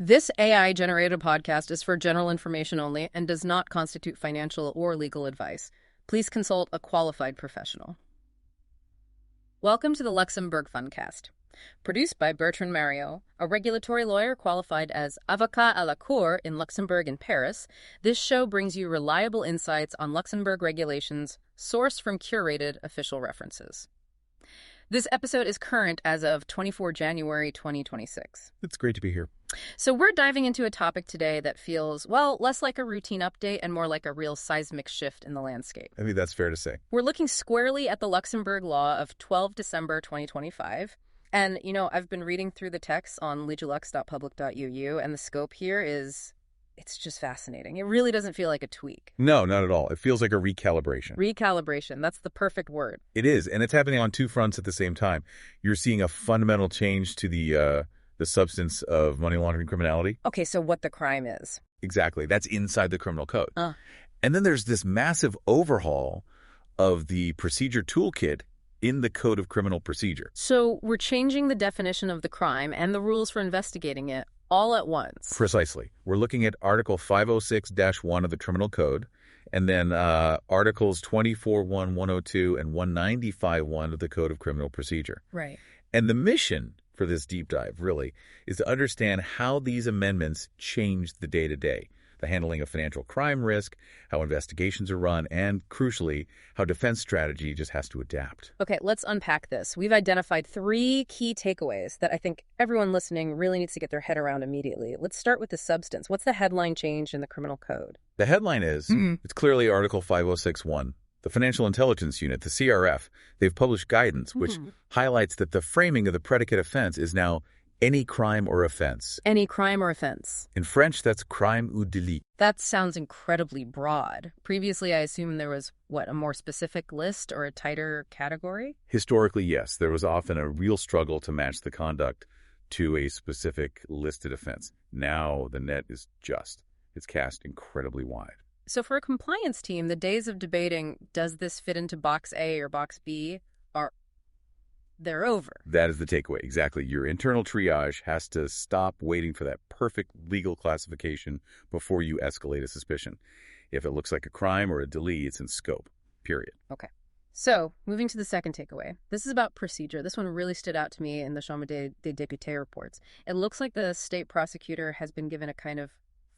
This AI-generated podcast is for general information only and does not constitute financial or legal advice. Please consult a qualified professional. Welcome to the Luxembourg Fundcast. Produced by Bertrand Mario, a regulatory lawyer qualified as avocat à la cour in Luxembourg and Paris, this show brings you reliable insights on Luxembourg regulations sourced from curated official references. This episode is current as of 24 January 2026. It's great to be here. So we're diving into a topic today that feels, well, less like a routine update and more like a real seismic shift in the landscape. I mean, that's fair to say. We're looking squarely at the Luxembourg law of 12 December 2025. And, I've been reading through the text on legilux.public.uu, and the scope here it's just fascinating. It really doesn't feel like a tweak. No, not at all. It feels like a recalibration. Recalibration, that's the perfect word. It is, and it's happening on two fronts at the same time. You're seeing a fundamental change to the substance of money laundering criminality. Okay, so what the crime is. Exactly. That's inside the criminal code. And then there's this massive overhaul of the procedure toolkit in the Code of Criminal Procedure. So we're changing the definition of the crime and the rules for investigating it all at once. Precisely. We're looking at Article 506-1 of the Criminal Code, and then Articles 24.1, 102, and 195.1 of the Code of Criminal Procedure. Right. And the mission for this deep dive, really, is to understand how these amendments change the day-to-day, the handling of financial crime risk, how investigations are run, and, crucially, how defense strategy just has to adapt. Okay, let's unpack this. We've identified 3 key takeaways that I think everyone listening really needs to get their head around immediately. Let's start with the substance. What's the headline change in the criminal code? The headline is, it's clearly Article 506.1. The Financial Intelligence Unit, the CRF, they've published guidance which highlights that the framing of the predicate offense is now any crime or offense. Any crime or offense. In French, that's crime ou délit. That sounds incredibly broad. Previously, I assumed there was, a more specific list or a tighter category? Historically, yes. There was often a real struggle to match the conduct to a specific listed offense. Now, the net is just. It's cast incredibly wide. So for a compliance team, the days of debating, does this fit into Box A or Box B, they're over. That is the takeaway. Exactly. Your internal triage has to stop waiting for that perfect legal classification before you escalate a suspicion. If it looks like a crime or a délit, it's in scope. Period. Okay. So, moving to the second takeaway. This is about procedure. This one really stood out to me in the Chambre des députés reports. It looks like the state prosecutor has been given a kind of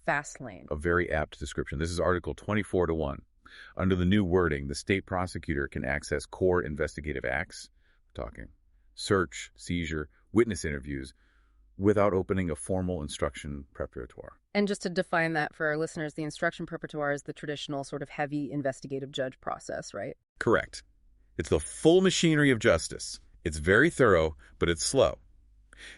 fast lane. A very apt description. This is Article 24-1. Under the new wording, the state prosecutor can access core investigative acts, talking search, seizure, witness interviews, without opening a formal instruction preparatoire. And just to define that for our listeners, the instruction preparatoire is the traditional sort of heavy investigative judge process, right? Correct. It's the full machinery of justice. It's very thorough, but it's slow.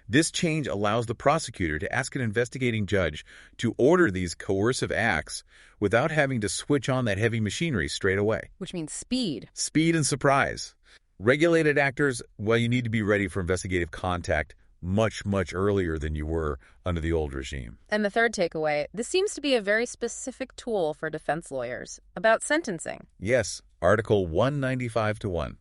This change allows the prosecutor to ask an investigating judge to order these coercive acts without having to switch on that heavy machinery straight away. Which means speed. Speed and surprise. Regulated actors, well, you need to be ready for investigative contact much, much earlier than you were under the old regime. And the third takeaway, this seems to be a very specific tool for defense lawyers about sentencing. Yes, Article 195-1.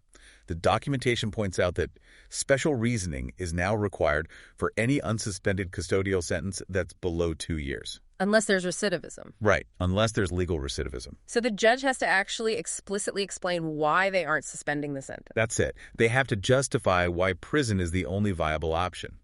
The documentation points out that special reasoning is now required for any unsuspended custodial sentence that's below 2 years. Unless there's recidivism. Right, unless there's legal recidivism. So the judge has to actually explicitly explain why they aren't suspending the sentence. That's it. They have to justify why prison is the only viable option.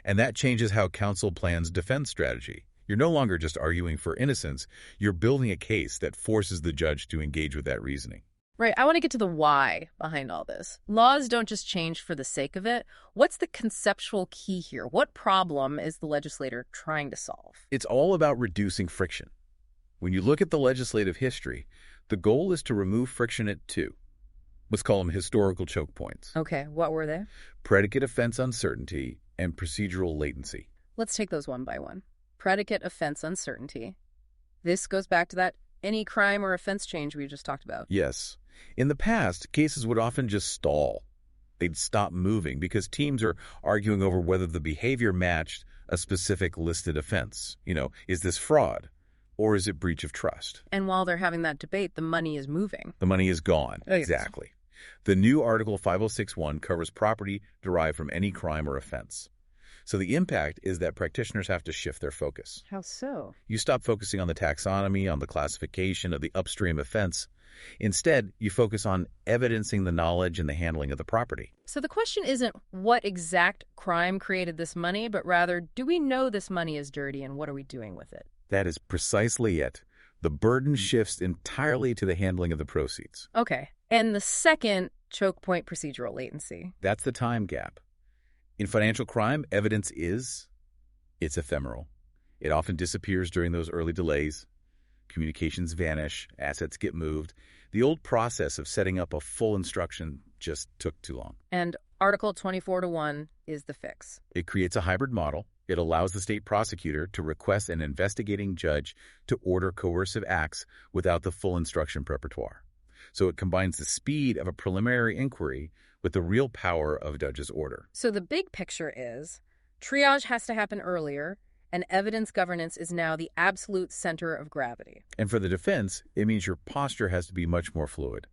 And that changes how counsel plans defense strategy. You're no longer just arguing for innocence. You're building a case that forces the judge to engage with that reasoning. Right. I want to get to the why behind all this. Laws don't just change for the sake of it. What's the conceptual key here? What problem is the legislator trying to solve? It's all about reducing friction. When you look at the legislative history, the goal is to remove friction at 2. Let's call them historical choke points. Okay. What were they? Predicate offense uncertainty and procedural latency. Let's take those one by one. Predicate offense uncertainty. This goes back to that any crime or offense change we just talked about. Yes. In the past, cases would often just stall. They'd stop moving because teams are arguing over whether the behavior matched a specific listed offense. Is this fraud or is it breach of trust? And while they're having that debate, the money is moving. The money is gone. Oh, yes. Exactly. The new Article 506.1 covers property derived from any crime or offense. So the impact is that practitioners have to shift their focus. How so? You stop focusing on the taxonomy, on the classification of the upstream offense. Instead, you focus on evidencing the knowledge and the handling of the property. So the question isn't what exact crime created this money, but rather, do we know this money is dirty and what are we doing with it? That is precisely it. The burden shifts entirely to the handling of the proceeds. Okay. And the second choke point, procedural latency. That's the time gap. In financial crime, evidence it's ephemeral. It often disappears during those early delays. Communications vanish, assets get moved. The old process of setting up a full instruction just took too long. And Article 24-1 is the fix. It creates a hybrid model. It allows the state prosecutor to request an investigating judge to order coercive acts without the full instruction repertoire. So it combines the speed of a preliminary inquiry with the real power of a judge's order. So the big picture is triage has to happen earlier, and evidence governance is now the absolute center of gravity. And for the defense, it means your posture has to be much more fluid.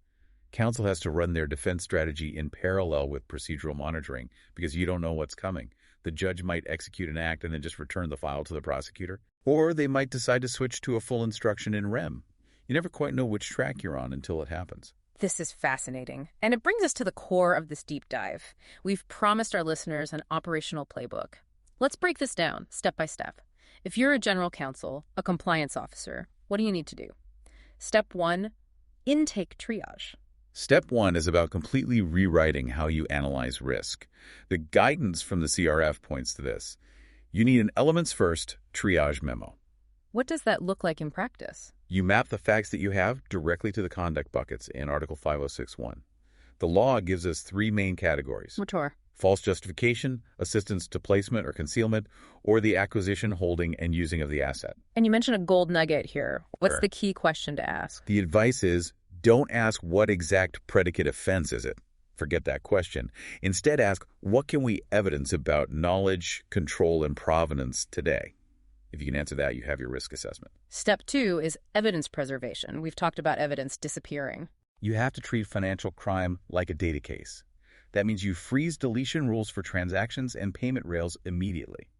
Counsel has to run their defense strategy in parallel with procedural monitoring because you don't know what's coming. The judge might execute an act and then just return the file to the prosecutor. Or they might decide to switch to a full instruction in rem. You never quite know which track you're on until it happens. This is fascinating, and it brings us to the core of this deep dive. We've promised our listeners an operational playbook. Let's break this down step by step. If you're a general counsel, a compliance officer, what do you need to do? Step 1, intake triage. Step 1 is about completely rewriting how you analyze risk. The guidance from the CRF points to this. You need an elements first triage memo. What does that look like in practice? You map the facts that you have directly to the conduct buckets in Article 506.1. The law gives us 3 main categories. Which are? False justification, assistance to placement or concealment, or the acquisition, holding, and using of the asset. And you mentioned a gold nugget here. What's Sure. the key question to ask? The advice is, don't ask what exact predicate offense is it. Forget that question. Instead, ask, what can we evidence about knowledge, control, and provenance today? If you can answer that, you have your risk assessment. Step 2 is evidence preservation. We've talked about evidence disappearing. You have to treat financial crime like a data case. That means you freeze deletion rules for transactions and payment rails immediately.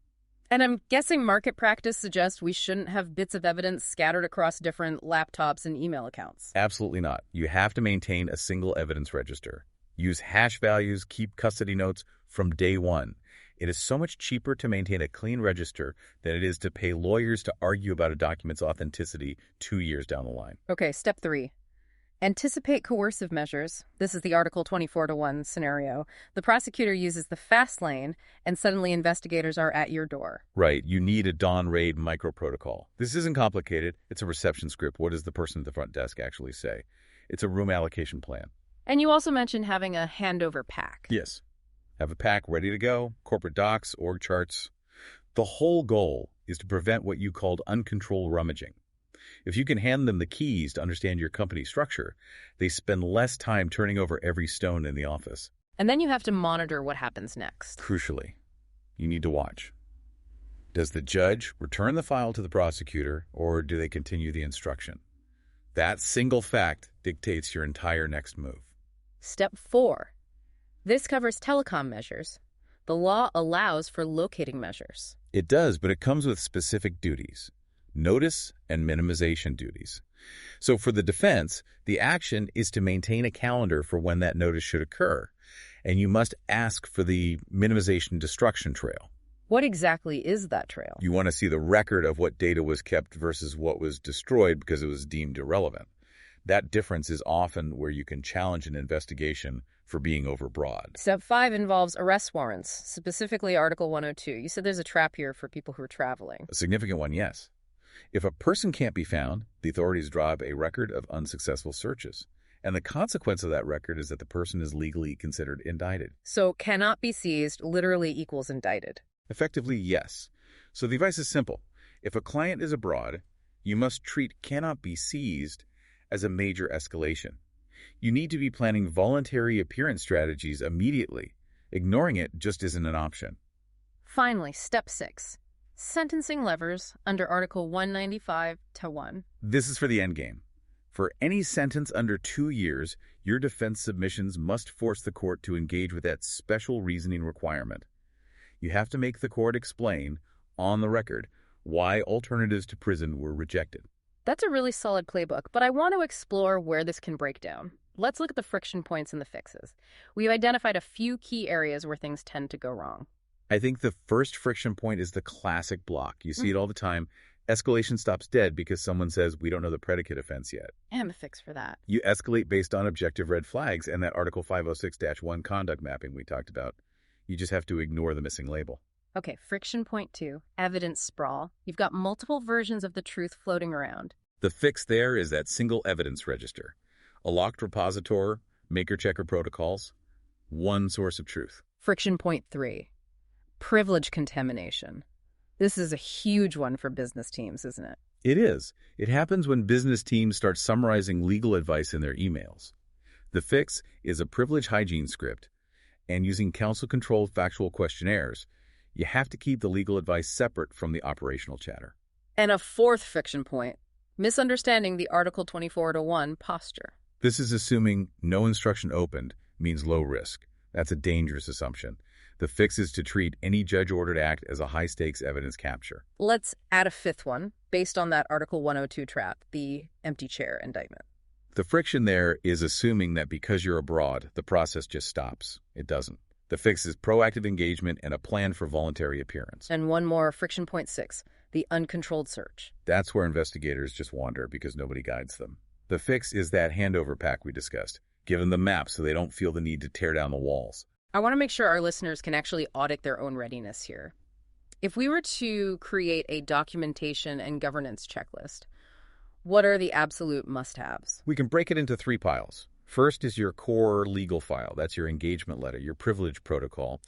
And I'm guessing market practice suggests we shouldn't have bits of evidence scattered across different laptops and email accounts. Absolutely not. You have to maintain a single evidence register. Use hash values, keep custody notes from day one. It is so much cheaper to maintain a clean register than it is to pay lawyers to argue about a document's authenticity 2 years down the line. Okay, step 3. Anticipate coercive measures. This is the Article 24-1 scenario. The prosecutor uses the fast lane, and suddenly investigators are at your door. Right. You need a dawn raid microprotocol. This isn't complicated. It's a reception script. What does the person at the front desk actually say? It's a room allocation plan. And you also mentioned having a handover pack. Yes. Have a pack ready to go, corporate docs, org charts. The whole goal is to prevent what you called uncontrolled rummaging. If you can hand them the keys to understand your company structure, they spend less time turning over every stone in the office. And then you have to monitor what happens next. Crucially, you need to watch. Does the judge return the file to the prosecutor, or do they continue the instruction? That single fact dictates your entire next move. Step 4. This covers telecom measures. The law allows for locating measures. It does, but it comes with specific duties. Notice and minimization duties. So for the defense, the action is to maintain a calendar for when that notice should occur, and you must ask for the minimization destruction trail. What exactly is that trail? You want to see the record of what data was kept versus what was destroyed because it was deemed irrelevant. That difference is often where you can challenge an investigation for being overbroad. Step 5 involves arrest warrants, specifically Article 102. You said there's a trap here for people who are traveling. A significant one, yes. If a person can't be found, the authorities draw up a record of unsuccessful searches. And the consequence of that record is that the person is legally considered indicted. So cannot be seized literally equals indicted. Effectively, yes. So the advice is simple. If a client is abroad, you must treat cannot be seized as a major escalation. You need to be planning voluntary appearance strategies immediately. Ignoring it just isn't an option. Finally, step 6. Sentencing levers under Article 195-1. This is for the endgame. For any sentence under 2 years, your defense submissions must force the court to engage with that special reasoning requirement. You have to make the court explain, on the record, why alternatives to prison were rejected. That's a really solid playbook, but I want to explore where this can break down. Let's look at the friction points and the fixes. We've identified a few key areas where things tend to go wrong. I think the first friction point is the classic block. You see it all the time. Escalation stops dead because someone says, we don't know the predicate offense yet. And a fix for that. You escalate based on objective red flags and that Article 506-1 conduct mapping we talked about. You just have to ignore the missing label. Okay, friction point 2, evidence sprawl. You've got multiple versions of the truth floating around. The fix there is that single evidence register. A locked repository, maker-checker protocols, one source of truth. Friction point 3, privilege contamination. This is a huge one for business teams, isn't it? It is. It happens when business teams start summarizing legal advice in their emails. The fix is a privilege hygiene script, and using counsel-controlled factual questionnaires, you have to keep the legal advice separate from the operational chatter. And a fourth friction point, misunderstanding the Article 24-1 posture. This is assuming no instruction opened means low risk. That's a dangerous assumption. The fix is to treat any judge-ordered act as a high-stakes evidence capture. Let's add a fifth one, based on that Article 102 trap, the empty chair indictment. The friction there is assuming that because you're abroad, the process just stops. It doesn't. The fix is proactive engagement and a plan for voluntary appearance. And one more, friction point 6, the uncontrolled search. That's where investigators just wander because nobody guides them. The fix is that handover pack we discussed. Give them the map so they don't feel the need to tear down the walls. I want to make sure our listeners can actually audit their own readiness here. If we were to create a documentation and governance checklist, what are the absolute must-haves? We can break it into 3 piles. First is your core legal file. That's your engagement letter, your privilege protocol.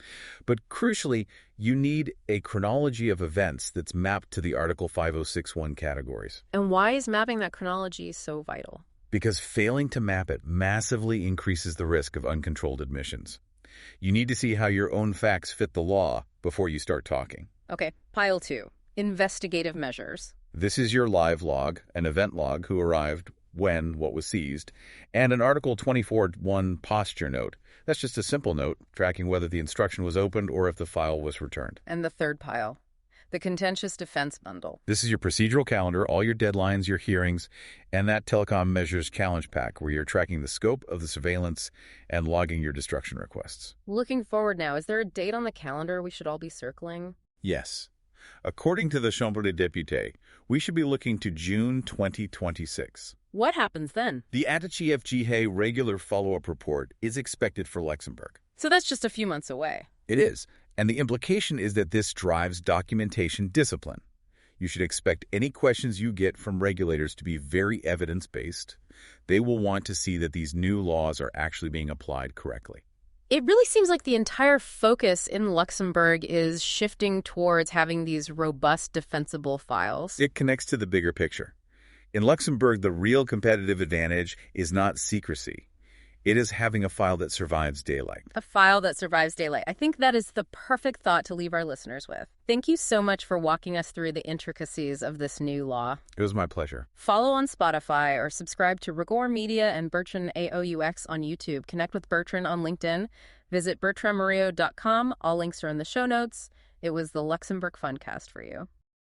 But crucially, you need a chronology of events that's mapped to the Article 506-1 categories. And why is mapping that chronology so vital? Because failing to map it massively increases the risk of uncontrolled admissions. You need to see how your own facts fit the law before you start talking. Okay, pile 2, investigative measures. This is your live log, an event log, who arrived, when, what was seized, and an Article 24-1 posture note. That's just a simple note tracking whether the instruction was opened or if the file was returned. And the third pile, the contentious defense bundle. This is your procedural calendar, all your deadlines, your hearings, and that telecom measures challenge pack where you're tracking the scope of the surveillance and logging your destruction requests. Looking forward now, is there a date on the calendar we should all be circling? Yes. According to the Chambre des Députés, we should be looking to June 2026. What happens then? The Atichiev-Gihey regular follow-up report is expected for Luxembourg. So that's just a few months away. It is, and the implication is that this drives documentation discipline. You should expect any questions you get from regulators to be very evidence-based. They will want to see that these new laws are actually being applied correctly. It really seems like the entire focus in Luxembourg is shifting towards having these robust, defensible files. It connects to the bigger picture. In Luxembourg, the real competitive advantage is not secrecy. It is having a file that survives daylight. A file that survives daylight. I think that is the perfect thought to leave our listeners with. Thank you so much for walking us through the intricacies of this new law. It was my pleasure. Follow on Spotify or subscribe to Rigor Media and Bertrand AOUX on YouTube. Connect with Bertrand on LinkedIn. Visit bertrandmurillo.com. All links are in the show notes. It was the Luxembourg Fundcast for you.